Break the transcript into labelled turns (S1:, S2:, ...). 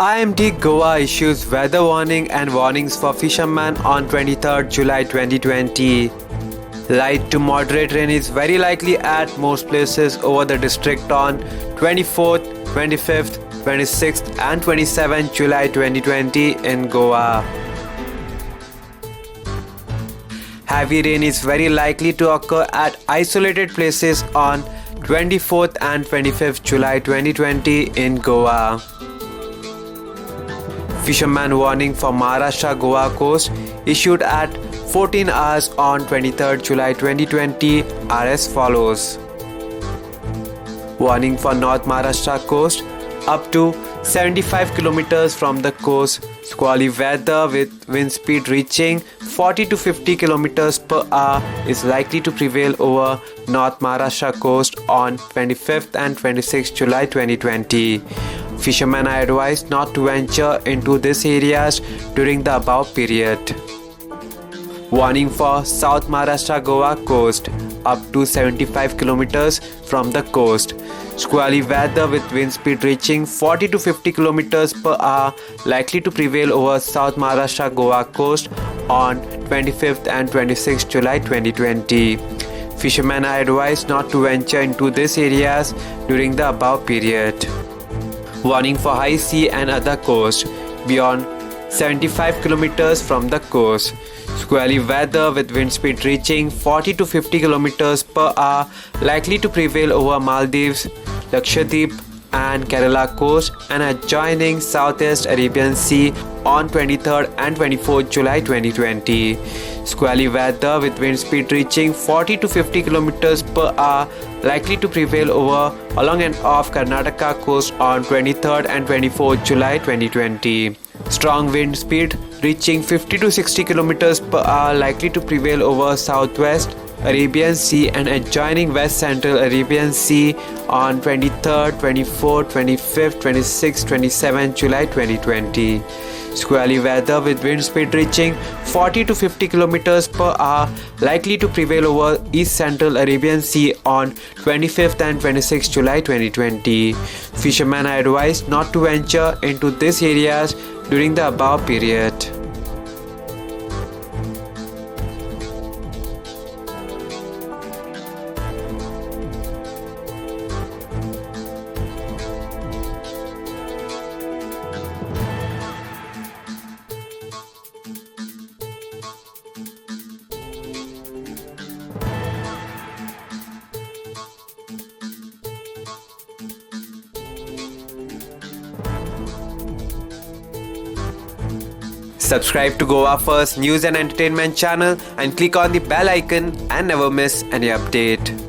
S1: IMD Goa issues weather warning and warnings for fishermen on 23rd July 2020. Light to moderate rain is very likely at most places over the district on 24th, 25th, 26th and 27th July 2020 in Goa. Heavy rain is very likely to occur at isolated places on 24th and 25th July 2020 in Goa. Fisherman warning for Maharashtra Goa coast issued at 14 hours on 23rd July 2020 are as follows. Warning for North Maharashtra coast up to 75 kilometers from the coast. Squally weather with wind speed reaching 40 to 50 kilometers per hour is likely to prevail over North Maharashtra coast on 25th and 26th July 2020. Fishermen are advised not to venture into these areas during the above period. Warning for South Maharashtra Goa coast up to 75 kilometers from the coast. Squally weather with wind speed reaching 40 to 50 kilometers per hour likely to prevail over South Maharashtra Goa coast on 25th and 26th July 2020. Fishermen are advised not to venture into these areas during the above period. Warning for high sea and other coast beyond 75 kilometers from the coast. Squally weather with wind speed reaching 40 to 50 kilometers per hour likely to prevail over Maldives, Lakshadweep and Kerala coast and adjoining Southeast Arabian Sea on 23rd and 24th July 2020. Squally weather with wind speed reaching 40 to 50 kilometers per hour likely to prevail over along and off Karnataka coast on 23rd and 24th July 2020. Strong wind speed reaching 50 to 60 kilometers per hour likely to prevail over Southwest Arabian Sea and adjoining West Central Arabian Sea on 23rd, 24th, 25th, 26th, 27th July 2020. Squally weather with wind speed reaching 40 to 50 kilometers per hour likely to prevail over East Central Arabian Sea on 25th and 26th July 2020. Fishermen are advised not to venture into these areas during the above period. Subscribe to Goa First News and Entertainment channel and click on the bell icon and never miss any update.